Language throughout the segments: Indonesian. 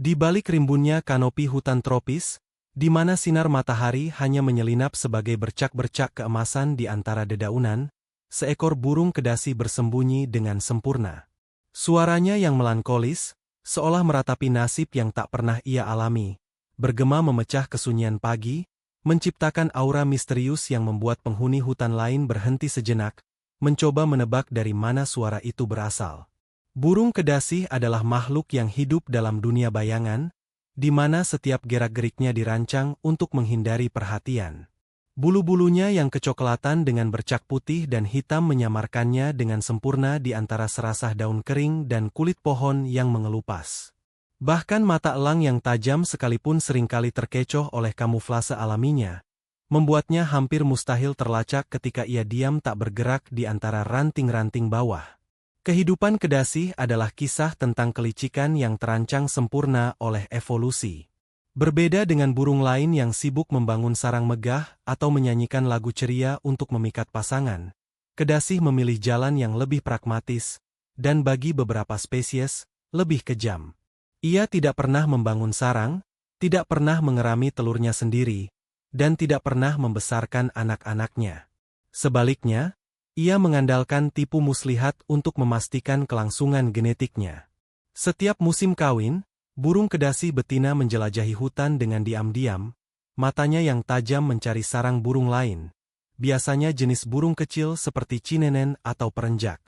Di balik rimbunnya kanopi hutan tropis, di mana sinar matahari hanya menyelinap sebagai bercak-bercak keemasan di antara dedaunan, seekor burung kedasi bersembunyi dengan sempurna. Suaranya yang melankolis, seolah meratapi nasib yang tak pernah ia alami, bergema memecah kesunyian pagi, menciptakan aura misterius yang membuat penghuni hutan lain berhenti sejenak, mencoba menebak dari mana suara itu berasal. Burung kedasi adalah makhluk yang hidup dalam dunia bayangan, di mana setiap gerak-geriknya dirancang untuk menghindari perhatian. Bulu-bulunya yang kecoklatan dengan bercak putih dan hitam menyamarkannya dengan sempurna di antara serasah daun kering dan kulit pohon yang mengelupas. Bahkan mata elang yang tajam sekalipun seringkali terkecoh oleh kamuflase alaminya, membuatnya hampir mustahil terlacak ketika ia diam tak bergerak di antara ranting-ranting bawah. Kehidupan kedasi adalah kisah tentang kelicikan yang terancang sempurna oleh evolusi. Berbeda dengan burung lain yang sibuk membangun sarang megah atau menyanyikan lagu ceria untuk memikat pasangan, kedasi memilih jalan yang lebih pragmatis, dan bagi beberapa spesies, lebih kejam. Ia tidak pernah membangun sarang, tidak pernah mengerami telurnya sendiri, dan tidak pernah membesarkan anak-anaknya. Sebaliknya, ia mengandalkan tipu muslihat untuk memastikan kelangsungan genetiknya. Setiap musim kawin, burung kedasi betina menjelajahi hutan dengan diam-diam, matanya yang tajam mencari sarang burung lain, biasanya jenis burung kecil seperti cinenen atau perenjak.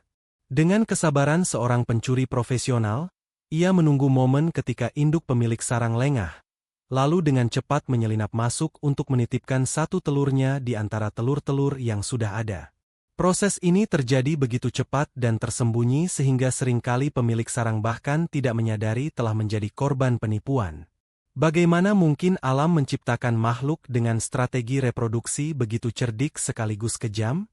Dengan kesabaran seorang pencuri profesional, ia menunggu momen ketika induk pemilik sarang lengah, lalu dengan cepat menyelinap masuk untuk menitipkan satu telurnya di antara telur-telur yang sudah ada. Proses ini terjadi begitu cepat dan tersembunyi sehingga seringkali pemilik sarang bahkan tidak menyadari telah menjadi korban penipuan. Bagaimana mungkin alam menciptakan makhluk dengan strategi reproduksi begitu cerdik sekaligus kejam?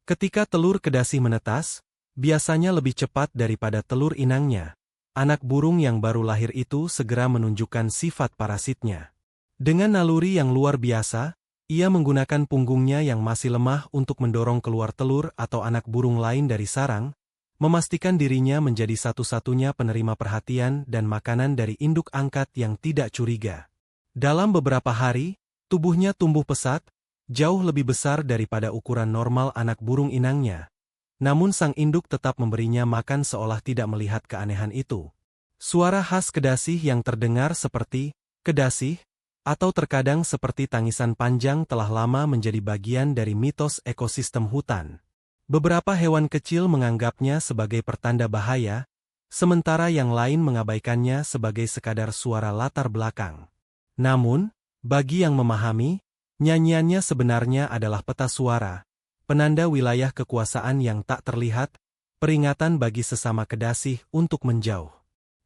Ketika telur kedasi menetas, biasanya lebih cepat daripada telur inangnya. Anak burung yang baru lahir itu segera menunjukkan sifat parasitnya. Dengan naluri yang luar biasa, ia menggunakan punggungnya yang masih lemah untuk mendorong keluar telur atau anak burung lain dari sarang, memastikan dirinya menjadi satu-satunya penerima perhatian dan makanan dari induk angkat yang tidak curiga. Dalam beberapa hari, tubuhnya tumbuh pesat, jauh lebih besar daripada ukuran normal anak burung inangnya. Namun sang induk tetap memberinya makan seolah tidak melihat keanehan itu. Suara khas kedasih yang terdengar seperti kedasih, atau terkadang seperti tangisan panjang telah lama menjadi bagian dari mitos ekosistem hutan. Beberapa hewan kecil menganggapnya sebagai pertanda bahaya, sementara yang lain mengabaikannya sebagai sekadar suara latar belakang. Namun, bagi yang memahami, nyanyiannya sebenarnya adalah peta suara, penanda wilayah kekuasaan yang tak terlihat, peringatan bagi sesama kedasih untuk menjauh.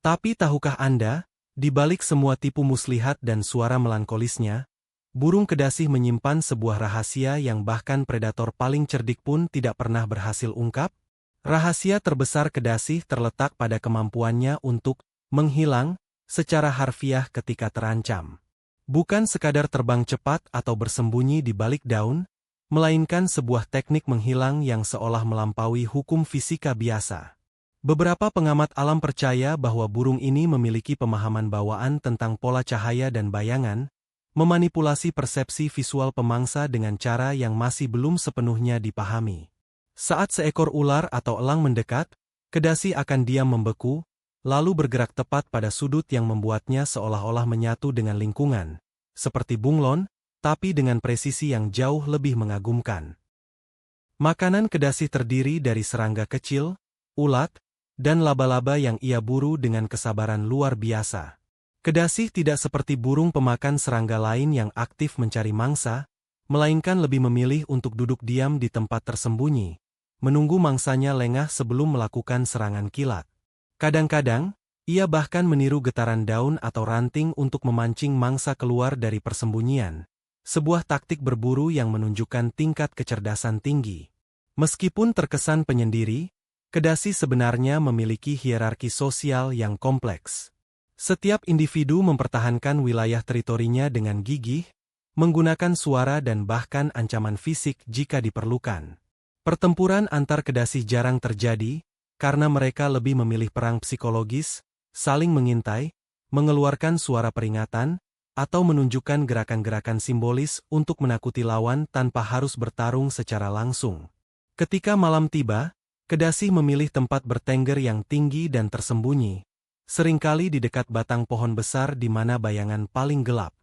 Tapi tahukah Anda, di balik semua tipu muslihat dan suara melankolisnya, burung kedasih menyimpan sebuah rahasia yang bahkan predator paling cerdik pun tidak pernah berhasil ungkap? Rahasia terbesar kedasih terletak pada kemampuannya untuk menghilang secara harfiah ketika terancam. Bukan sekadar terbang cepat atau bersembunyi di balik daun, melainkan sebuah teknik menghilang yang seolah melampaui hukum fisika biasa. Beberapa pengamat alam percaya bahwa burung ini memiliki pemahaman bawaan tentang pola cahaya dan bayangan, memanipulasi persepsi visual pemangsa dengan cara yang masih belum sepenuhnya dipahami. Saat seekor ular atau elang mendekat, kedasi akan diam membeku, lalu bergerak tepat pada sudut yang membuatnya seolah-olah menyatu dengan lingkungan, seperti bunglon, tapi dengan presisi yang jauh lebih mengagumkan. Makanan kedasi terdiri dari serangga kecil, ulat, dan laba-laba yang ia buru dengan kesabaran luar biasa. Kedasi tidak seperti burung pemakan serangga lain yang aktif mencari mangsa, melainkan lebih memilih untuk duduk diam di tempat tersembunyi, menunggu mangsanya lengah sebelum melakukan serangan kilat. Kadang-kadang, ia bahkan meniru getaran daun atau ranting untuk memancing mangsa keluar dari persembunyian, sebuah taktik berburu yang menunjukkan tingkat kecerdasan tinggi. Meskipun terkesan penyendiri, kedasi sebenarnya memiliki hierarki sosial yang kompleks. Setiap individu mempertahankan wilayah teritorinya dengan gigih, menggunakan suara dan bahkan ancaman fisik jika diperlukan. Pertempuran antar kedasi jarang terjadi, karena mereka lebih memilih perang psikologis, saling mengintai, mengeluarkan suara peringatan, atau menunjukkan gerakan-gerakan simbolis untuk menakuti lawan tanpa harus bertarung secara langsung. Ketika malam tiba, Kedasi memilih tempat bertengger yang tinggi dan tersembunyi, seringkali di dekat batang pohon besar di mana bayangan paling gelap.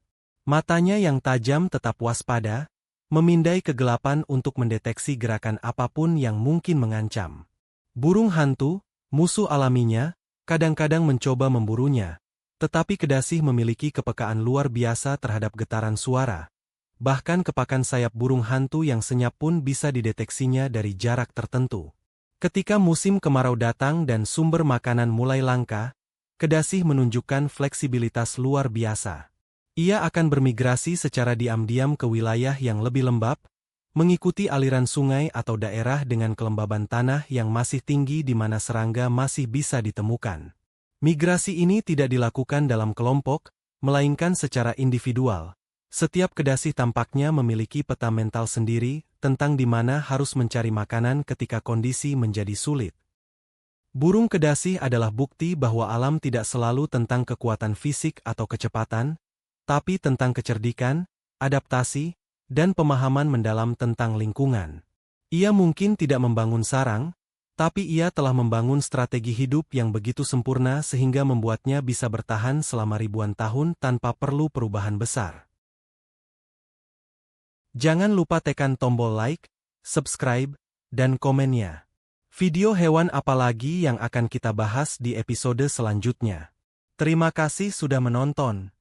Matanya yang tajam tetap waspada, memindai kegelapan untuk mendeteksi gerakan apapun yang mungkin mengancam. Burung hantu, musuh alaminya, kadang-kadang mencoba memburunya, tetapi Kedasi memiliki kepekaan luar biasa terhadap getaran suara. Bahkan kepakan sayap burung hantu yang senyap pun bisa dideteksinya dari jarak tertentu. Ketika musim kemarau datang dan sumber makanan mulai langka, Kedasi menunjukkan fleksibilitas luar biasa. Ia akan bermigrasi secara diam-diam ke wilayah yang lebih lembab, mengikuti aliran sungai atau daerah dengan kelembaban tanah yang masih tinggi di mana serangga masih bisa ditemukan. Migrasi ini tidak dilakukan dalam kelompok, melainkan secara individual. Setiap Kedasi tampaknya memiliki peta mental sendiri tentang di mana harus mencari makanan ketika kondisi menjadi sulit. Burung Kedasi adalah bukti bahwa alam tidak selalu tentang kekuatan fisik atau kecepatan, tapi tentang kecerdikan, adaptasi, dan pemahaman mendalam tentang lingkungan. Ia mungkin tidak membangun sarang, tapi ia telah membangun strategi hidup yang begitu sempurna sehingga membuatnya bisa bertahan selama ribuan tahun tanpa perlu perubahan besar. Jangan lupa tekan tombol like, subscribe, dan komennya. Video hewan apa lagi yang akan kita bahas di episode selanjutnya? Terima kasih sudah menonton.